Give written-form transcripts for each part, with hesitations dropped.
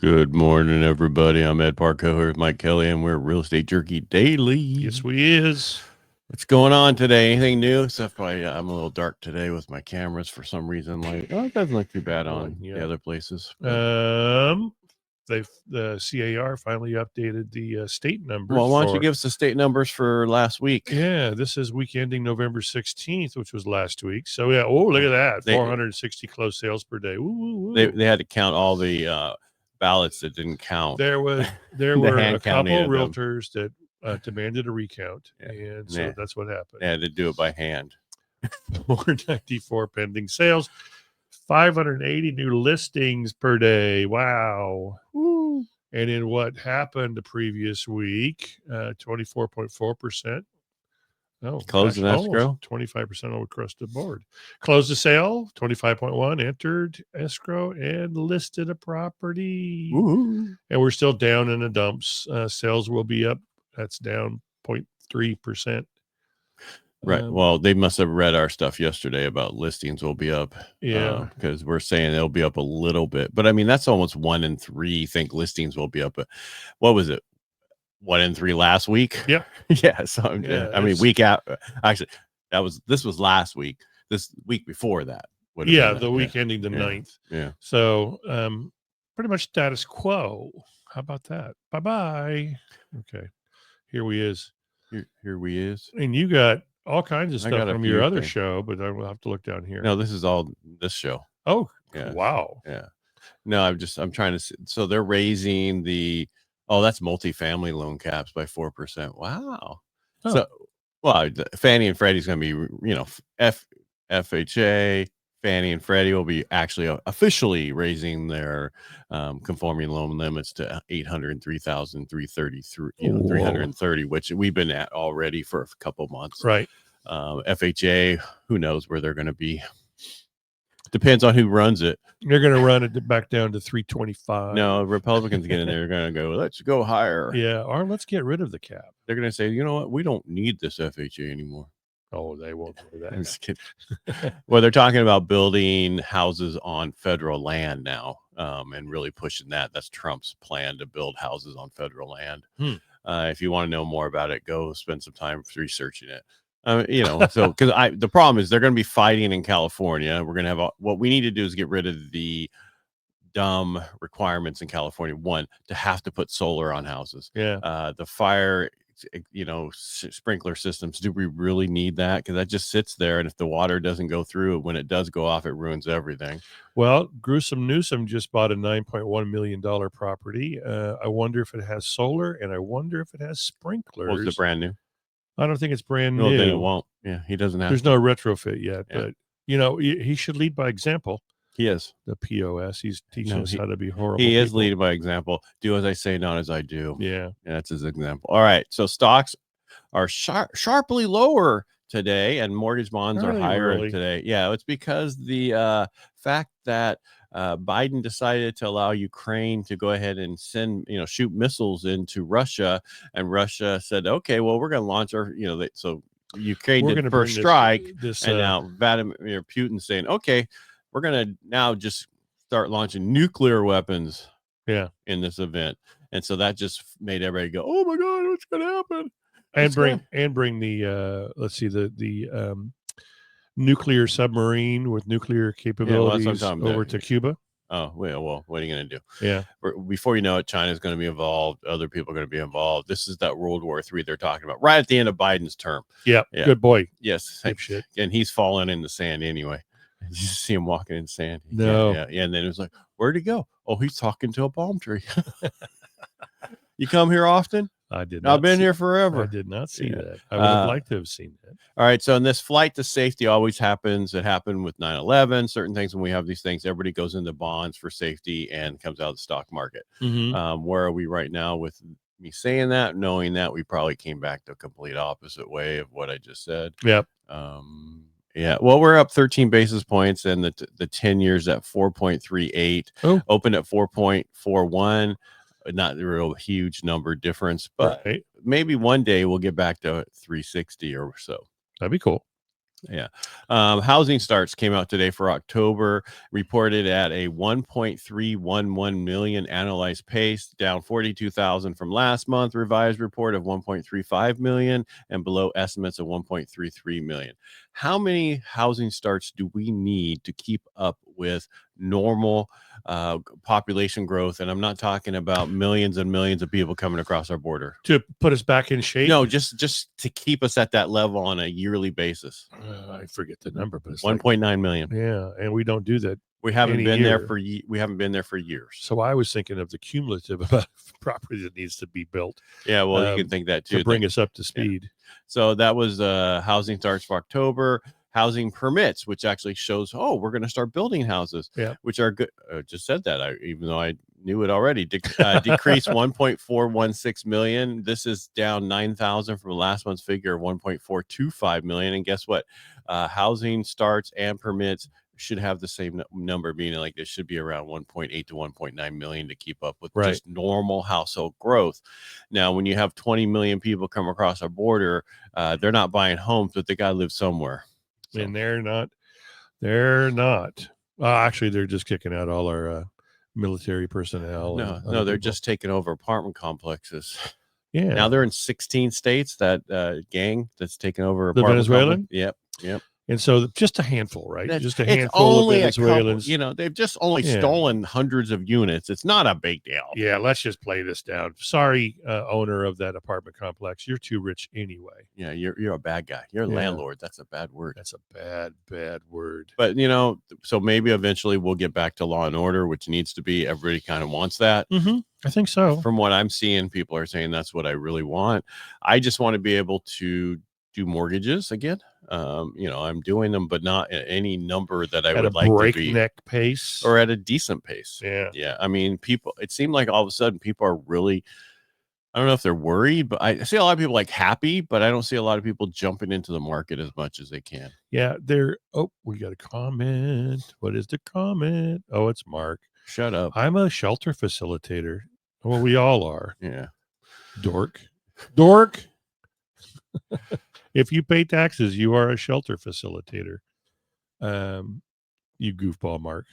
Good morning, everybody. I'm Ed Parcaut here with Mike Kelly, and we're Real Estate Jerky Daily. Yes, we is. What's going on today? Anything new? Except I'm a little dark today with my cameras for some reason. It doesn't look too bad on the other places. The CAR finally updated the state numbers. Well, why don't you give us the state numbers for last week? Yeah, this is week ending November 16th, which was last week. So yeah, look at that, 460 closed sales per day. They had to count all the ballots that didn't count. There were a couple realtors that demanded a recount, and so that's what happened. They had to do it by hand. 494 pending sales, 580 new listings per day. Wow. Woo. And in what happened the previous week, 24.4%. Oh, closed an escrow, 25% all across the board. Closed the sale, 25.1, entered escrow and listed a property. Woo-hoo. And we're still down in the dumps. Sales will be up. That's down 0.3%. Right. Well, they must have read our stuff yesterday about listings will be up. Yeah. Because we're saying they'll be up a little bit. But I mean, that's almost 1 in 3 think listings will be up. But what was it? 1 in 3 last week? Yeah. Yeah. So I mean, week out. Actually, this was last week. This week before that. Yeah. The week ending the 9th. Yeah. So pretty much status quo. How about that? Bye-bye. Okay. Here we is. Here we is. And you got all kinds of stuff from your other show, but I will have to look down here. No, this is all this show. Oh, yeah. Wow. Yeah. No, I'm trying to see. So they're raising that's multifamily loan caps by 4%. Wow. Oh. So, Fannie and Freddie's going to be, FHA, Fannie and Freddie will be actually officially raising their conforming loan limits to $803,330, 330, which we've been at already for a couple months. Right. FHA, who knows where they're going to be? Depends on who runs it. They're going to run it back down to 325. No, Republicans get in there. They're going to go, let's go higher. Yeah, or let's get rid of the cap. They're going to say, you know what? We don't need this FHA anymore. Oh, they won't do that. I'm just kidding. Well, they're talking about building houses on federal land now, and really pushing that. That's Trump's plan to build houses on federal land. If you want to know more about it, go spend some time researching it. So because the problem is they're going to be fighting in California. We're going to have what we need to do is get rid of the dumb requirements in California. One, to have to put solar on houses. Yeah. The fire, sprinkler systems. Do we really need that? Because that just sits there, and if the water doesn't go through, when it does go off, it ruins everything. Well, Gruesome Newsom just bought a $9.1 million property. I wonder if it has solar, and I wonder if it has sprinklers. Was it brand new? I don't think it's brand new. No, then it won't. Yeah, he doesn't have. There's no retrofit yet, but he should lead by example. He is the POS. He's teaching us how to be horrible. He is leading by example. Do as I say, not as I do. Yeah, that's his example. All right, so stocks are sharply lower today, and mortgage bonds are higher today. Yeah, it's because the fact that Biden decided to allow Ukraine to go ahead and send, shoot missiles into Russia, and Russia said, okay, well, we're going to launch our, so Ukraine did first strike, and now Vladimir Putin saying, okay, we're going to now just start launching nuclear weapons in this event. And so that just made everybody go, oh my God, what's going to happen? And bring the let's see, the nuclear submarine with nuclear capabilities over to Cuba. Oh, well, what are you going to do? Yeah. Before you know it, China's going to be involved. Other people are going to be involved. This is that World War III they're talking about right at the end of Biden's term. Yeah. Good boy. Yes. And he's falling in the sand anyway. You see him walking in sand. No. Yeah. And then it was like, where'd he go? Oh, he's talking to a palm tree. You come here often? I did not. I've been here forever. I did not see that. I would have liked to have seen that. All right. So in this flight to safety always happens. It happened with 9/11. Certain things, when we have these things, everybody goes into bonds for safety and comes out of the stock market. Mm-hmm. Where are we right now with me saying that, knowing that we probably came back the complete opposite way of what I just said? Yep. Yeah, well, we're up 13 basis points, and the 10 years at 4.38, opened at 4.41. Not a real huge number difference, but maybe one day we'll get back to 360 or so. That'd be cool. Yeah. Housing starts came out today for October, reported at a 1.311 million annualized pace, down 42,000 from last month. Revised report of 1.35 million and below estimates of 1.33 million. How many housing starts do we need to keep up with normal population growth? And I'm not talking about millions and millions of people coming across our border to put us back in shape. No, just to keep us at that level on a yearly basis. I forget the number, but it's 1.9 million. Yeah, and we don't do that. We haven't been there for years. So I was thinking of the cumulative amount of property that needs to be built. Yeah, well, you can think that too to bring us up to speed. Yeah. So that was housing starts for October. Housing permits, which actually shows, we're going to start building houses, which are good. Just said that, even though I knew it already. Decreased 1.416 million. This is down 9,000 from last month's figure of 1.425 million. And guess what? Housing starts and permits should have the same number, meaning like it should be around 1.8 to 1.9 million to keep up with just normal household growth. Now, when you have 20 million people come across our border, they're not buying homes, but they got to live somewhere. So. And they're not. Actually, they're just kicking out all our military personnel. No, they're just taking over apartment complexes. Yeah. Now they're in 16 states. That gang that's taking over the Venezuelan. Yep. And so just a handful, right? Just a handful of Venezuelans. They've just only stolen hundreds of units. It's not a big deal. Yeah, let's just play this down. Sorry, owner of that apartment complex. You're too rich anyway. Yeah, you're a bad guy. You're a landlord. That's a bad word. That's a bad word. But, so maybe eventually we'll get back to law and order, which needs to be. Everybody kind of wants that. Mm-hmm. I think so. From what I'm seeing, people are saying that's what I really want. I just want to be able to do mortgages again. I'm doing them, but not at any number that I would like to be. At a breakneck pace. Or at a decent pace. Yeah. I mean, it seemed like all of a sudden people are really, I don't know if they're worried, but I see a lot of people like happy, but I don't see a lot of people jumping into the market as much as they can. Yeah, we got a comment. What is the comment? Oh, it's Mark. Shut up. I'm a shelter facilitator. Well, we all are. Yeah. Dork. If you pay taxes, you are a shelter facilitator. You goofball, Mark.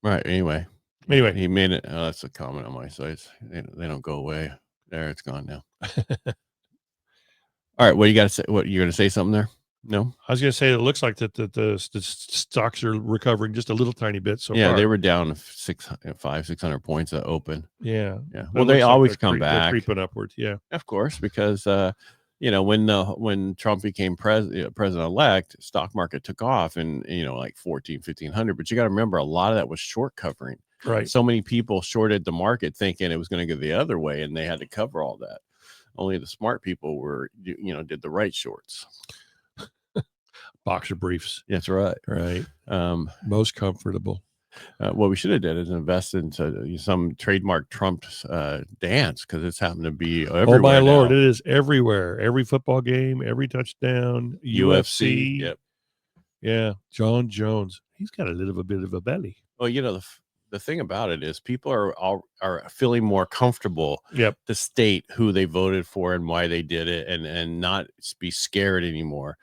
Right. Anyway, he made it. Oh, that's a comment on my sites. They don't go away. There, it's gone now. All right. What you got to say? What you're going to say? Something there? No. I was going to say it looks like that the stocks are recovering just a little tiny bit. So yeah, they were down 600 points at open. Yeah. Well, they always come back. They're creeping upwards. Yeah. Of course, because when Trump became president-elect, stock market took off and, like 1,500. But you got to remember, a lot of that was short covering. Right. So many people shorted the market thinking it was going to go the other way, and they had to cover all that. Only the smart people did the right shorts. Boxer briefs. That's right. Right. Most comfortable. What we should have did is invest into some trademark Trump's dance, because it's happened to be everywhere. Oh my now. Lord, it is everywhere. Every football game, every touchdown, UFC. Yep. Yeah, John Jones. He's got a little bit of a belly. Well, the thing about it is people are feeling more comfortable to state who they voted for and why they did it, and not be scared anymore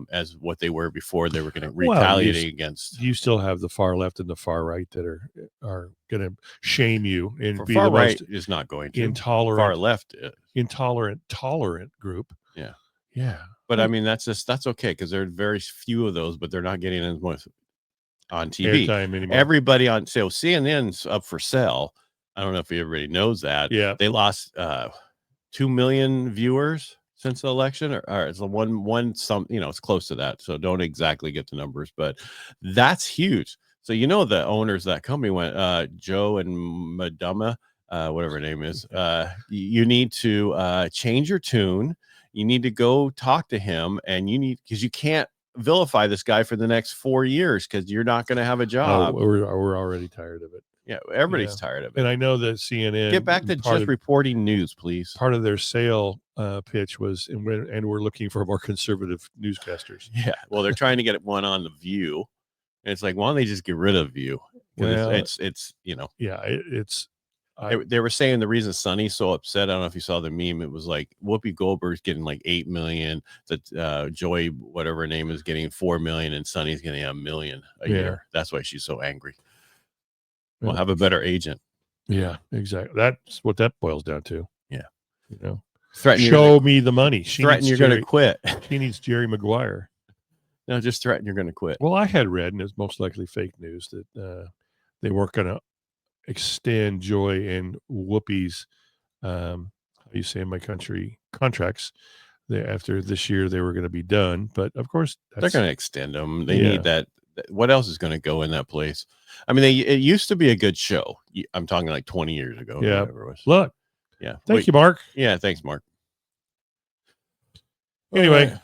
as what they were before. They were going to retaliate against. You still have the far left and the far right that are going to shame you and be far the right most is not going to intolerant. Far left tolerant group. Yeah. But I mean, that's okay, because there are very few of those, but they're not getting as much on TV. Everybody on CNN's up for sale. I don't know if everybody knows that. Yeah, they lost 2 million viewers since the election, or it's it's close to that. So don't exactly get the numbers, but that's huge. So the owners of that company went, Joe and Madama, whatever her name is. You need to change your tune. You need to go talk to him, and because you can't vilify this guy for the next 4 years, because you're not going to have a job. We're already tired of it. Yeah, everybody's tired of it. And I know that CNN get back to just reporting news, please. Part of their sale pitch was, and we're looking for more conservative newscasters. Yeah, well, they're trying to get one on the View, and it's like, why don't they just get rid of View? Well, it's yeah, it's They were saying the reason Sonny's so upset, I don't know if you saw the meme. It was like Whoopi Goldberg's getting like 8 million, that Joy, whatever her name is, getting 4 million, and Sonny's getting $1 million a year. That's why she's so angry. We'll have a better agent. Yeah, exactly. That's what that boils down to. Yeah. You know, show me the money. Threaten you're going to quit. She needs Jerry Maguire. No, just threaten you're going to quit. Well, I had read, and it's most likely fake news, that they weren't going to extend Joy and Whoopi's, how you say in my country, contracts. After this year, they were going to be done. But of course, they're going to extend them. They need that. What else is going to go in that place? I mean, it used to be a good show. I'm talking like 20 years ago. Yeah. Whatever it was. Look. Yeah. Thank you, Mark. Yeah. Thanks, Mark. Anyway.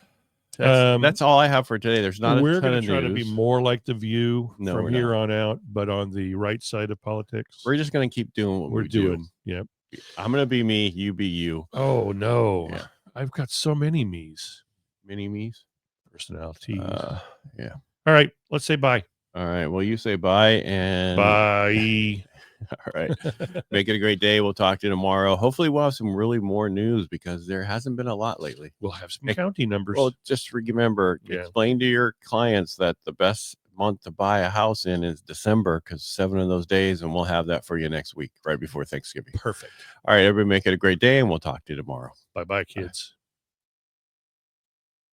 That's all I have for today. There's not we're a ton going of to try news. to be more like The View from here on out, but on the right side of politics. We're just going to keep doing what we're doing. Yep. I'm going to be me. You be you. Oh, no. Yeah. I've got so many me's. Many me's? Personalities. Yeah. All right. Let's say bye. All right. Well, you say bye and bye. All right. Make it a great day. We'll talk to you tomorrow. Hopefully we'll have some really more news because there hasn't been a lot lately. We'll have some county numbers. Well, just remember, explain to your clients that the best month to buy a house in is December, because 7 of those days, and we'll have that for you next week, right before Thanksgiving. Perfect. All right, everybody, make it a great day, and we'll talk to you tomorrow. Bye-bye, kids. Bye.